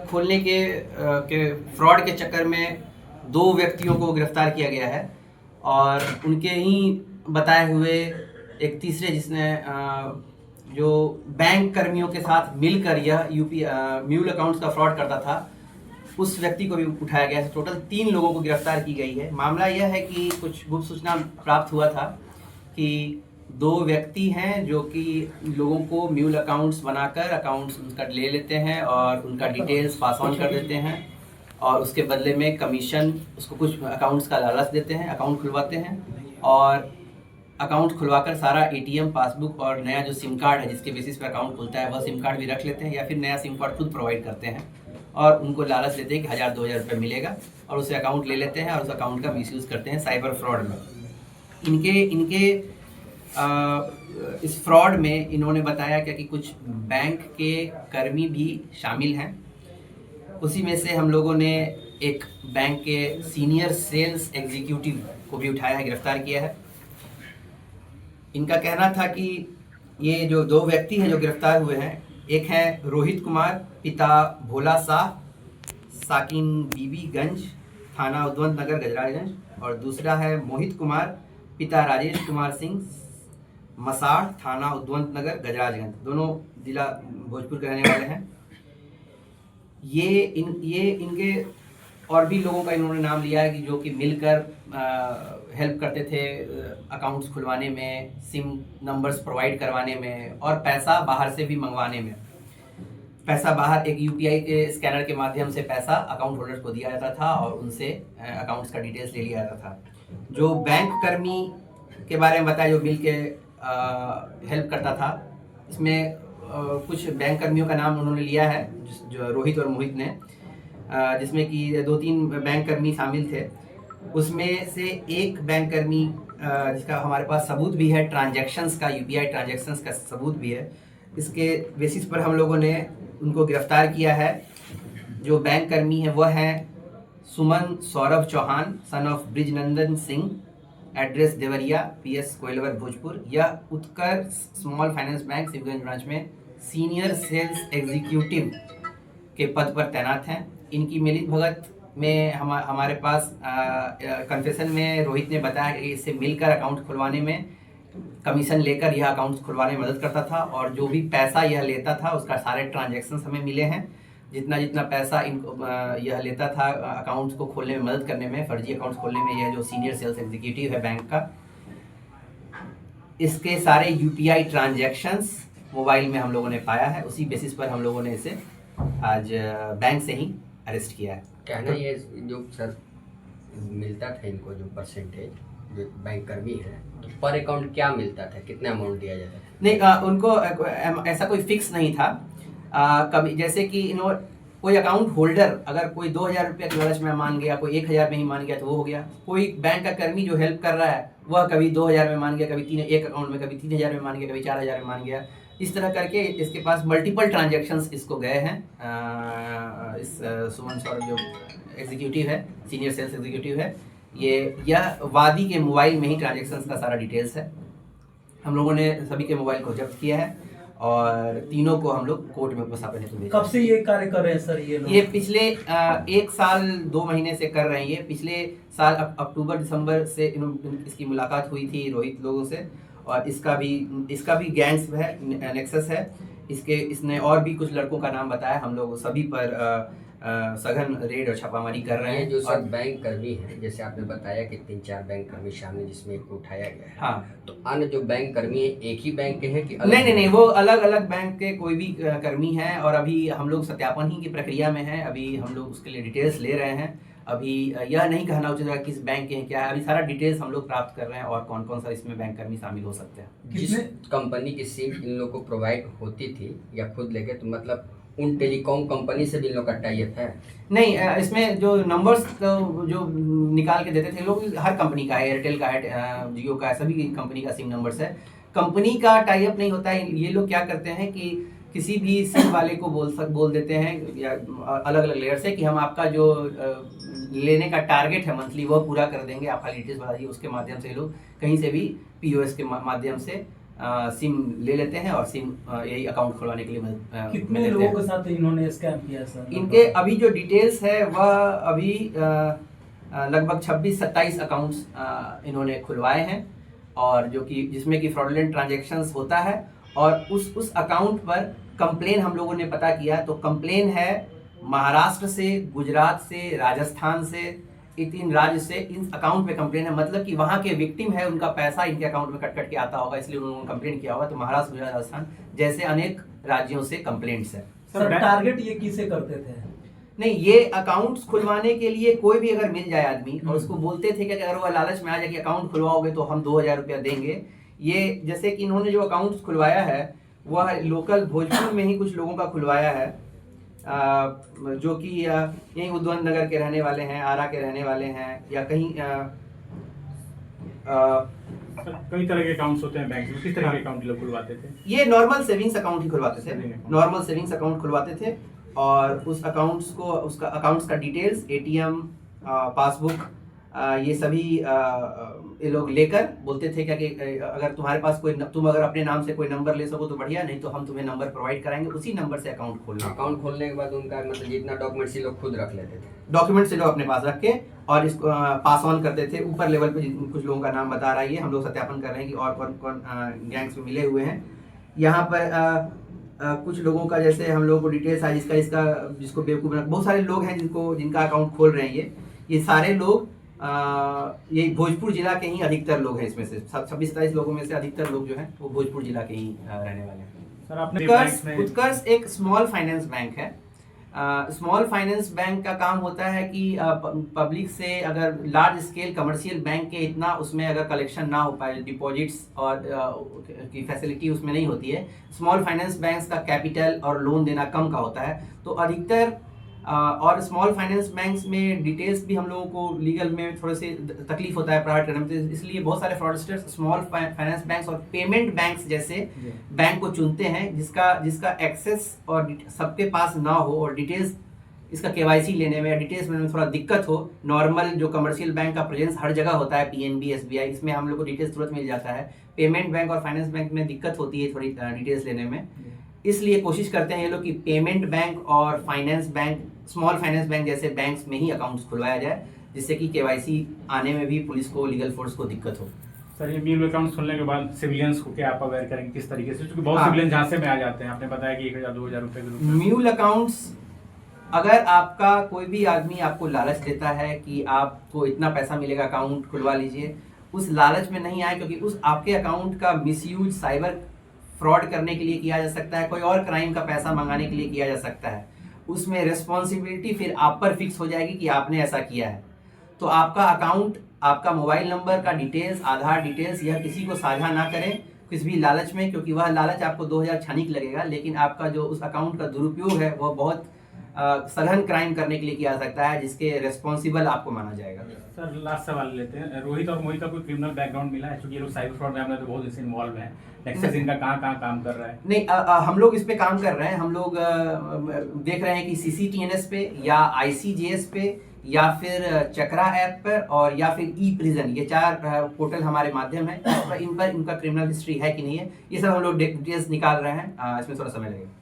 खोलने के फ्रॉड के चक्कर में 2 व्यक्तियों को गिरफ्तार किया गया है और उनके ही बताए हुए एक तीसरे जिसने जो बैंक कर्मियों के साथ मिलकर यह म्यूल अकाउंट्स का फ्रॉड करता था, उस व्यक्ति को भी उठाया गया है। टोटल 3 लोगों को गिरफ्तार की गई है। मामला यह है कि कुछ गुप्त सूचना प्राप्त हुआ था कि 2 व्यक्ति हैं जो कि लोगों को म्यूल अकाउंट्स बनाकर अकाउंट्स उनका ले लेते हैं और उनका डिटेल्स पास ऑन कर देते हैं और उसके बदले में कमीशन उसको कुछ अकाउंट्स का लालच देते हैं, अकाउंट खुलवाते हैं और अकाउंट खुलवाकर सारा एटीएम, पासबुक और नया जो सिम कार्ड है जिसके बेसिस पे अकाउंट खुलता है वह सिम कार्ड भी रख लेते हैं या फिर नया सिम कार्ड खुद प्रोवाइड करते हैं और उनको लालच देते हैं कि 1000-2000 रुपये मिलेगा और उसे अकाउंट ले लेते हैं और उस अकाउंट का मिसयूज़ करते हैं साइबर फ्रॉड में। इनके इस फ्रॉड में इन्होंने बताया क्या कि कुछ बैंक के कर्मी भी शामिल हैं। उसी में से हम लोगों ने एक बैंक के सीनियर सेल्स एग्जीक्यूटिव को भी उठाया है, गिरफ्तार किया है। इनका कहना था कि ये जो 2 व्यक्ति हैं जो गिरफ्तार हुए हैं, एक है रोहित कुमार पिता भोला शाह, साकिन बीबीगंज, थाना उद्वंत नगर गजराजगंज, और दूसरा है मोहित कुमार पिता राजेश कुमार सिंह, मसाड़, थाना उद्वंत नगर गजराजगंज। दोनों जिला भोजपुर के रहने वाले हैं। ये इनके और भी लोगों का इन्होंने नाम लिया है कि जो कि मिलकर हेल्प करते थे अकाउंट्स खुलवाने में, सिम नंबर्स प्रोवाइड करवाने में और पैसा बाहर से भी मंगवाने में। पैसा बाहर एक यूपीआई के स्कैनर के माध्यम से पैसा अकाउंट होल्डर्स को दिया जाता था और उनसे अकाउंट्स का डिटेल्स ले लिया जाता था। जो बैंक कर्मी के बारे में बताया जो मिल के हेल्प करता था, इसमें कुछ बैंक कर्मियों का नाम उन्होंने लिया है जो रोहित और मोहित ने, जिसमें कि 2-3 बैंक कर्मी शामिल थे। उसमें से एक बैंक कर्मी जिसका हमारे पास सबूत भी है, ट्रांजैक्शंस का, यूपीआई ट्रांजैक्शंस का सबूत भी है। इसके बेसिस पर हम लोगों ने उनको गिरफ्तार किया है। जो बैंक कर्मी है वह है Suman Saurabh Chauhan, son of Brijnandan Singh, address Deoria, PS Koilwar Bhojpur. यह Utkarsh small finance bank Shivganj branch में सीनियर सेल्स एग्जीक्यूटिव के पद पर तैनात हैं। इनकी मिलित भगत में हमारे पास कन्फेशन में रोहित ने बताया कि इससे मिलकर अकाउंट खुलवाने में कमीशन लेकर यह अकाउंट्स खुलवाने में मदद करता था और जो भी पैसा यह लेता था उसका सारे ट्रांजैक्शंस हमें मिले हैं। जितना पैसा इनको यह लेता था अकाउंट्स को खोलने में मदद करने में, फर्जी अकाउंट्स खोलने में, यह जो सीनियर सेल्स एग्जीक्यूटिव है बैंक का, इसके सारे यूपीआई ट्रांजैक्शंस मोबाइल में हम लोगों ने पाया है। उसी बेसिस पर हम लोगों ने इसे आज बैंक से ही अरेस्ट किया है। कहना ये जो सर मिलता था इनको जो परसेंटेज जो बैंक कर्मी है, तो पर अकाउंट क्या मिलता था, कितना अमाउंट दिया जाता था? नहीं, उनको ऐसा कोई फिक्स नहीं था। कभी जैसे कि कोई अकाउंट होल्डर अगर कोई 2000 रुपये के लालच में मान गया, कोई 1000 में ही मान गया तो वो हो गया। कोई बैंक का कर्मी जो हेल्प कर रहा है वह कभी 2000 में मान गया, कभी एक अकाउंट में कभी 3000 में मान गया, कभी 4000 में मान गया। इस तरह करके इसके पास मल्टीपल ट्रांजैक्शंस इसको गए हैं। इस सुमन सौरभ जो एग्जीक्यूटिव है, सीनियर सेल्स एग्जीक्यूटिव है, यह वादी के मोबाइल में ही ट्रांजैक्शंस का सारा डिटेल्स है। हम लोगों ने सभी के मोबाइल को जब्त किया है और तीनों को हम लोग कोर्ट में उपस्थापन हेतु भेजा। कब से ये कार्य कर रहे हैं सर ये पिछले 1 साल 2 महीने से कर रहे हैं। ये पिछले साल अक्टूबर दिसंबर से इसकी मुलाकात हुई थी रोहित लोगों से और इसका भी गैंग्स है, नेक्सस है। इसने और भी कुछ लड़कों का नाम बताया। हम लोग सभी पर सघन रेड और छापामारी कर रहे हैं। जो सब बैंक कर्मी हैं, जैसे आपने बताया कि 3-4 बैंक कर्मी शामिल जिसमें एक को उठाया गया है, हाँ, तो अन्य जो बैंक कर्मी है एक ही बैंक के हैं कि नहीं, वो अलग अलग बैंक के कोई भी कर्मी हैं और अभी हम लोग सत्यापन ही की प्रक्रिया में हैं। अभी हम लोग उसके लिए डिटेल्स ले रहे हैं। अभी यह नहीं कहना उचित है किस बैंक के हैं क्या है। अभी सारा डिटेल्स हम लोग प्राप्त कर रहे हैं और कौन कौन सा इसमें बैंक कर्मी शामिल हो सकते हैं। जिस कंपनी की सिम इन लोग को प्रोवाइड होती थी या खुद लेके, तो मतलब उन टेलीकॉम कंपनी से भी इन लोग का टाई अप है? नहीं, इसमें जो नंबर्स जो निकाल के देते थे लोग, हर कंपनी का है, एयरटेल का है, जियो का है, सभी कंपनी का सिम नंबर्स है। कंपनी का टाई अप नहीं होता है। ये लोग क्या करते हैं कि किसी भी सिम वाले को बोल देते हैं या अलग अलग लेयर से कि हम आपका जो लेने का टारगेट है मंथली वह पूरा कर देंगे, आप खाली डिटेल्स बता दीजिए। उसके माध्यम से लोग कहीं से भी पीओएस के माध्यम से सिम ले लेते हैं और सिम यही अकाउंट खुलवाने के लिए मदद कितने लेते लोगों हैं। के साथ इन्होंने स्कैम किया सर? इनके अभी जो डिटेल्स है वह अभी लगभग 26-27 अकाउंट्स इन्होंने खुलवाए हैं, और जो कि जिसमें कि फ्रॉडलेंट ट्रांजैक्शंस होता है, और उस अकाउंट पर कंप्लेन हम लोगों ने पता किया तो कंप्लेन है महाराष्ट्र से, गुजरात से, राजस्थान से, ये 3 राज्य से इन अकाउंट पे कंप्लेन है। मतलब कि वहाँ के विक्टिम है, उनका पैसा इनके अकाउंट में कट के आता होगा, इसलिए उन्होंने कंप्लेन किया होगा। तो महाराष्ट्र, गुजरात, राजस्थान जैसे अनेक राज्यों से कंप्लेंट्स है। सर टारगेट ये किसे करते थे? नहीं, ये अकाउंट्स खुलवाने के लिए कोई भी अगर मिल जाए आदमी और उसको बोलते थे कि अगर वो लालच में आ जाए कि अकाउंट खुलवाओगे तो हम 2000 रुपया देंगे। ये जैसे कि इन्होंने जो अकाउंट्स खुलवाया है वह लोकल भोजपुर में ही कुछ लोगों का खुलवाया है, जो कि यहीं उद्वंत नगर के रहने वाले हैं, आरा के रहने वाले हैं, या कहीं कई तरह के अकाउंट्स होते हैं बैंक में, किस तरह के अकाउंट लोग खुलवाते थे? ये नॉर्मल सेविंग्स अकाउंट ही खुलवाते थे, Saving account। Normal savings account खुलवाते थे, और उस अकाउंट्स को, उसका अकाउंट्स का डिटेल्स, एटीएम, पासबुक, ये सभी ये लोग लेकर बोलते थे क्या कि अगर तुम्हारे पास कोई, तुम अगर अपने नाम से कोई नंबर ले सको तो बढ़िया, नहीं तो हम तुम्हें नंबर प्रोवाइड कराएंगे, उसी नंबर से अकाउंट खोलना। अकाउंट खोलने के बाद उनका मतलब जितना डॉक्यूमेंट्स ये लोग खुद रख लेते थे, डॉक्यूमेंट्स लोग अपने पास रख के और इसको पास ऑन करते थे। ऊपर लेवल पे कुछ लोगों का नाम बता रहा है, ये हम लोग सत्यापन कर रहे हैं कि और कौन कौन गैंग्स में मिले हुए हैं। यहाँ पर कुछ लोगों का जैसे हम लोगों को डिटेल्स है, जिसको बेवकूफ़, बहुत सारे लोग हैं जिनका अकाउंट खोल रहे हैं। ये सारे लोग ये भोजपुर जिला के ही अधिकतर लोग हैं। इसमें से 26-27 लोगों में से अधिकतर लोग जो हैं वो भोजपुर जिला के ही रहने वाले हैं। सर आपने उत्कर्ष एक स्मॉल फाइनेंस बैंक है। स्मॉल फाइनेंस बैंक का काम होता है कि पब्लिक से अगर लार्ज स्केल कमर्शियल बैंक के इतना उसमें अगर कलेक्शन ना हो पाए, डिपॉजिट्स और की फैसिलिटी उसमें नहीं होती है, स्मॉल फाइनेंस बैंक्स का कैपिटल और लोन देना कम का होता है, तो अधिकतर और स्मॉल फाइनेंस बैंक्स में डिटेल्स भी हम लोगों को लीगल में थोड़े से तकलीफ होता है प्रोवाइड करने में, इसलिए बहुत सारे फ्रॉडस्टर्स स्मॉल फाइनेंस बैंक्स और पेमेंट बैंक्स जैसे बैंक को चुनते हैं जिसका एक्सेस और सबके पास ना हो, और डिटेल्स इसका केवाईसी लेने में या डिटेल्स में थोड़ा दिक्कत हो। नॉर्मल जो कमर्शियल बैंक का प्रेजेंस हर जगह होता है, पीएनबी, एसबीआई, इसमें हम लोग को डिटेल्स तुरंत मिल जाता है। पेमेंट बैंक और फाइनेंस बैंक में दिक्कत होती है थोड़ी डिटेल्स लेने में, इसलिए कोशिश करते हैं ये लोग कि पेमेंट बैंक और finance bank, small finance bank जैसे बैंक्स में ही अकाउंट्स खुलवाया जाए, जिससे कि केवाईसी आने में भी पुलिस को, लीगल फोर्स को दिक्कत हो। सर ये म्यूल अकाउंट खोलने के बाद सिविलियंस को क्या आप अवेयर करेंगे किस तरीके से, क्योंकि बहुत सिविलियंस झांसे में आ जाते हैं, आपने बताया कि 1000-2000 रुपए के रूप में। म्यूल अकाउंट्स, अगर आपका कोई भी आदमी आपको लालच देता है कि आपको इतना पैसा मिलेगा, अकाउंट खुलवा लीजिए, उस लालच में नहीं आए, क्योंकि उस आपके अकाउंट का मिसयूज साइबर फ्रॉड करने के लिए किया जा सकता है, कोई और क्राइम का पैसा मंगाने के लिए किया जा सकता है। उसमें रिस्पॉन्सिबिलिटी फिर आप पर फिक्स हो जाएगी कि आपने ऐसा किया है। तो आपका अकाउंट, आपका मोबाइल नंबर का डिटेल्स, आधार डिटेल्स, यह किसी को साझा ना करें किसी भी लालच में, क्योंकि वह लालच आपको 2000 क्षणिक लगेगा, लेकिन आपका जो उस अकाउंट का दुरुपयोग है वह बहुत सघन क्राइम करने के लिए किया जा सकता है, जिसके रिस्पॉन्सिबल आपको माना जाएगा। सर लास्ट सवाल लेते हैं, रोहित और मोहित का कोई क्रिमिनल बैकग्राउंड मिला है? क्योंकि ये लोग साइबर फ्रॉड में तो बहुत इससे इन्वॉल्व हैं, नेक्सस इनका कहाँ काम कर रहा है? नहीं, हम लोग इस पे काम कर रहे हैं। हम लोग देख रहे हैं कि CCTNS पे या ICJS पे या फिर चक्रा ऐप पर और या फिर E-प्रिजन, ये 4 पोर्टल हमारे माध्यम है। इन पर इनका क्रिमिनल हिस्ट्री है कि नहीं है, ये सब हम लोग डिटेल्स निकाल रहे हैं। इसमें थोड़ा समय लगेगा।